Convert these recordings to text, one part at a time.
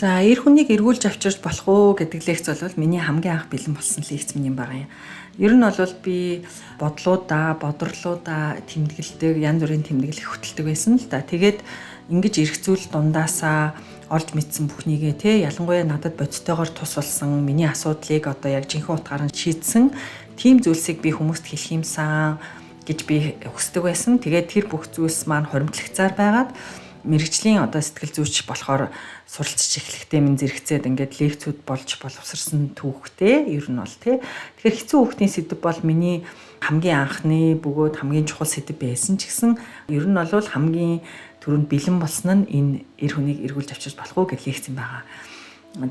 За эр хүнийг эргүүлж авчирч болох уу гэдэг лекц бол миний хамгийн анх бэлэн болсон лекц минь байгаа юм. Ер нь бол би бодролуудаа тэмдэглэдэг, янз бүрийн тэмдэглэх хөтэлдэг байсан л да. Тэгээд ингэж эрх зүйл дундаасаа олж мэдсэн бүхнийгээ ялангуяа надад бодитойгоор тус болсон миний асуудлыг одоо яг жинхэнэ утгаараа шийдсэн тийм зүйлсийг би хүмүүст хэлэх юмсан гэж би хүсдэг байсан. Тэгээд тэр бүх зүйлс маань хоримтлагцаар байгаад мэргэжлийн одоо сэтгэл зүйч болохоор суралцж эхлэхдээ минь зэрэгцээд ингээд лекцүүд болж боловсрсан түүхтэй ер нь бол тэгэхээр хэцүү хүүхдийн сэдв бол миний хамгийн анхны бөгөөд хамгийн чухал сэдв байсан ч гэсэн ер нь бол хамгийн түрүүнд бэлэн болсон нь энэ эр хүнийг эргүүлж авчирч болох уу гэж лекц юм байгаа.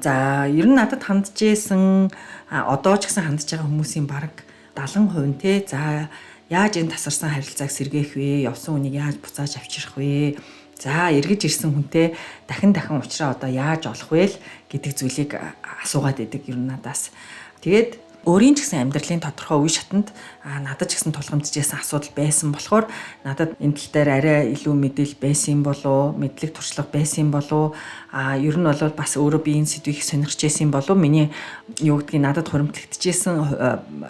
За ер нь надад хандж исэн одоо ч гэсэн хандж байгаа хүмүүсийн бараг 70% за яаж энэ тасарсан харилцааг сэргээх вэ? Явсан хүнийг яаж буцааж авчрах вэ? За эргэж ирсэн хүнтэй дахин уулзраа одоо яаж олох вэ гэдэг зүйлийг асуугаад идэг ер нь надаас. Тэгээд өөрийн ч гэсэн амьдралын тодорхой үе шатанд надад ч гэсэн тулгамдчихсан асуудал байсан болохоор надад энэ тал дээр арай илүү мэдээлэл байсан юм болов, мэдлэг туршлага байсан юм болов, ер нь бол бас өөрөө би энэ сэдвийг сонирхож байсан юм болов, миний юу гэдгийг надад хуримтлагдчихсан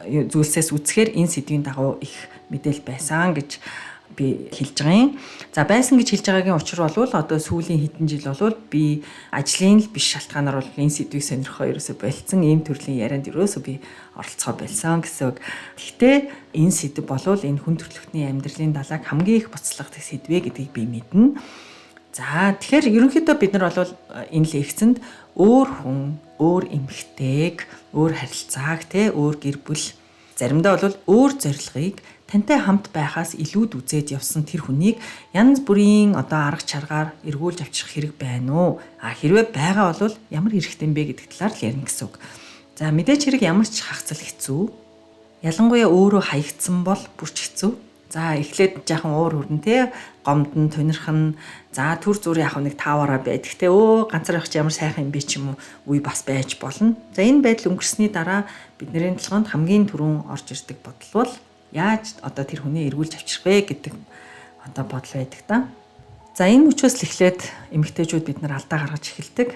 зүйлсээс үзэхээр энэ сэдвийн дагуу их мэдээлэл байсан гэж би хэлж байгаа юм. За байсан гэж хэлж байгаагийн учир бол одоо сүүлийн хэдэн жил бол би ажлын л биш шалтгаанаар бол энэ сэдвийг сонирхоо ерөөсө болцсон ийм төрлийн ярианд ерөөсө би оролцоо болсон гэсэн үг. Гэхдээ энэ сэдв бол энэ хүн төрөлхтний амьдралын далайг хамгийн их буцалгадаг сэдвэ гэдгийг би мэднэ. За тэгэхээр ерөнхийдөө бид нар бол энэ лекцэнд өөр хүн, өөр эмэгтэйг, өөр харилцааг өөр гэр бүл заримдаа бол өөр зорилгыг тантай хамт байхаас илүүд үзээд явсан тэр хүнийг янз бүрийн одоо арга чаргаар эргүүлж авчрах хэрэг байна уу? Хэрвээ байгаа бол ямар хэрэгтэй юм бэ гэдэг талаар л ярина гэсэн үг. За мэдээч хэрэг ямар ч хагцал хэцүү. Ялангуяа өөрөө хаягдсан бол бүрч хэцүү. За эхлээд жаахан уур хүрэн гомдон тунирхан за төр зүр яг нэг тааваараа байдаг ганцаар явах ямар сайхан юм бэ ч юм уу үе бас байж болно. За энэ байдал өнгөрсний дараа бидний толгойд хамгийн түрүүн орж ирдэг бодол бол яаж одоо тэр хүнийг эргүүлж авчрах вэ гэдэг одоо бодол байдаг та. За энэ мөчөөс л эхлээд эмэгтэйчүүд бид нар алдаа гаргаж эхэлдэг.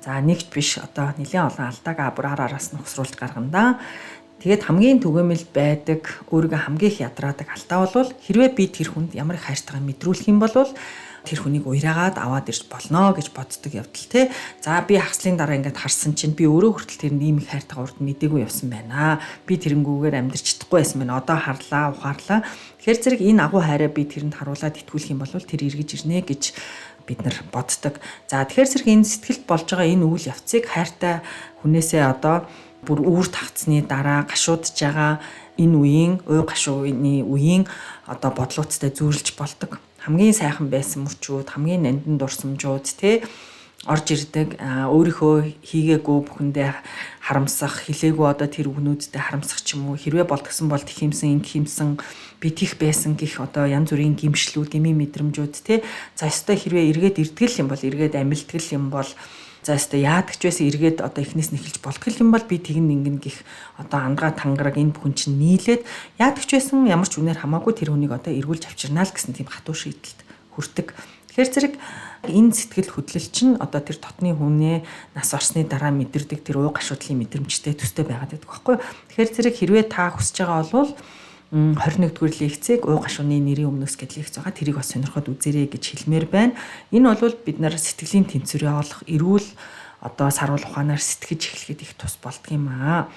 За нэгт биш одоо нэлээд олон алдааг бүр араас нь ухсруулж гаргана да. Тэгээд хамгийн түгээмэл байдаг өөрийгөө хамгийн их ядраадаг алдаа бол хэрвээ би тэр хүнд ямар их хайртайгаа мэдрүүлэх юм бол тэр хүнийг уяраагаад аваад ирж болно гэж боддог явдал За би хагслын дараа ингээд харсан чинь би өөрөө хүртэл тэр ийм их хайртайгаа урд мэдээгүй явсан байна. Би тэрэнгүүгээр амьдрч чадахгүй байсан байна. Одоо харлаа, ухаарлаа. Тэгэхээр зэрэг энэ агуу хайраа би тэрэнд харуулад итгүүлэх юм бол тэр эргэж ирнэ гэж бид нар боддог. За тэгэхээр зэрэг энэ сэтгэлд болж байгаа энэ үйл явцыг хайртай хүнээсээ одоо бүр үүр тавцсны дараа гашуудж байгаа энэ үеийн гашууны үеийн одоо бодлооцтой зүйрлж болдог. Хамгийн сайхан байсан мөчүүд, хамгийн нандин дурсамжууд орж ирдэг. Өөрийнхөө хийгээгүй бүхэндээ харамсах, хэлээгүй одоо тэр үгнүүдтэй харамсах ч юм уу. Хэрвээ болтгсон бол тхимсэн, инхимсэн, би тих байсан гэх одоо янз бүрийн гимшлүүд, гмийн мэдрэмжүүд За ёстой хэрвээ эргээд ирдгэл юм бол, эргээд амилтгэл юм бол за ёстой яадаг ч байсан эргээд одоо эхнээс нь эхэлж болох юм бол би тэгн ингэн гих одоо ангаа тангараг энэ бүхэн чинь нийлээд яадаг ч байсан ямар ч үнээр хамаагүй тэр хүнийг одоо эргүүлж авчирнаа л гэсэн тийм хатуу шийдэлд хүрдэг. Тэгэхээр зэрэг энэ сэтгэл хөдлөл чинь одоо тэр дотны хүнээ нас орсны дараа мэдэрдэг тэр ууг гашуудлын мэдрэмжтэй төстэй байгаад байдаг байхгүй. Тэгэхээр зэрэг хэрвээ та хүсэж байгаа бол 21-р лекцийг ууг гашууны нэрийн өмнөөс гэдэг лекц байгаа. Тэрийг бас сонирхоод үзээрэй гэж хэлмээр байна. Энэ бол бид нар сэтгэлийн тэнцвэрээ олох, эрүүл одоо сарвал ухаанаар сэтгэж эхлэхэд их тус болдго юм аа.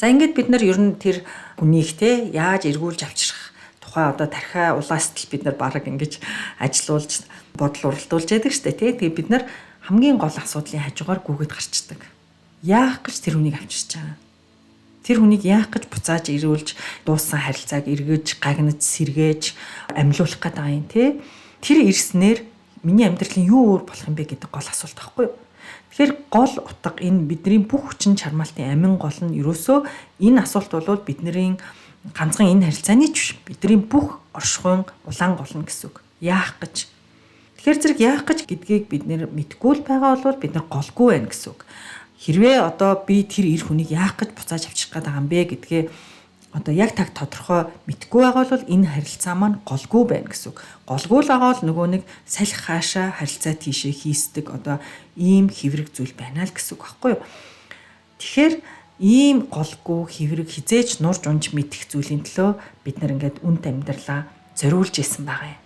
За ингээд бид нар ер нь тэр хүнийг яаж эргүүлж авчрах тухай одоо тархиа улаастал бид нар бараг ингэж ажилуулж бодол уралдуулж яадаг штэ Тэгээ бид нар хамгийн гол асуудлын хажуугаар гүгээд гарчдаг. Яах гэж тэр хүнийг авчирч байгаа? Тэр хүнийг яах гэж буцааж ирүүлж дууссан харилцааг эргэж, гагнаж, сэргээж амьлуулах гэдэг юм Тэр ирснээр миний амьдралын юу өөр болох юм бэ гэдэг гол асуулт байхгүй юу? Тэгэхээр гол утга энэ бидний бүх хүчин чармаалтын амин гол нь ерөөсөө энэ асуулт бол бидний ганцхан энэ харилцааны ч биш. Бидний бүх оршихуйн улаан гол нь гэсэн үг. Яах гэж. Тэгэхээр зэрэг яах гэж гэдгийг бид нэр мэдгүй л байгаа бол бид нар голгүй байна гэсэн үг. Хэрвээ одоо би тэр эр хүнийг яах гэж буцааж авчрах гээд байгаа юм бэ гэдгээ одоо яг таг тодорхой мэдгүй байгаа бол энэ харилцаа маань голгүй байна гэсэн үг. Голгүй л байгаа бол нөгөө нэг салхи хаашаа харилцаа тийшээ хийсдэг одоо ийм хэврэг зүйл байна л гэсэн үг байхгүй юу. Тэгэхээр ийм голгүй хэврэг хизээч нурж унж мэдэх зүйлийн төлөө бид нар ингээд үнд амьдралаа зориулж исэн байгаа юм.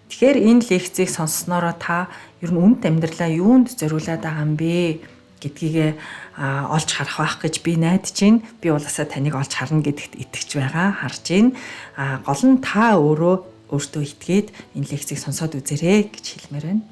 Тэгэхээр энэ лекцийг сонсснороо та ер нь үнд амьдралаа юунд зориулаад байгаа юм бэ гэдгийг олж харах байх гэж би найдаж байна. Би улаасаа таныг олж харна гэдэгт итгэж байгаа. Харж байна. Гол нь та өөртөө итгээд энэ лекцийг сонсоод үзээрэй гэж хэлмээр байна.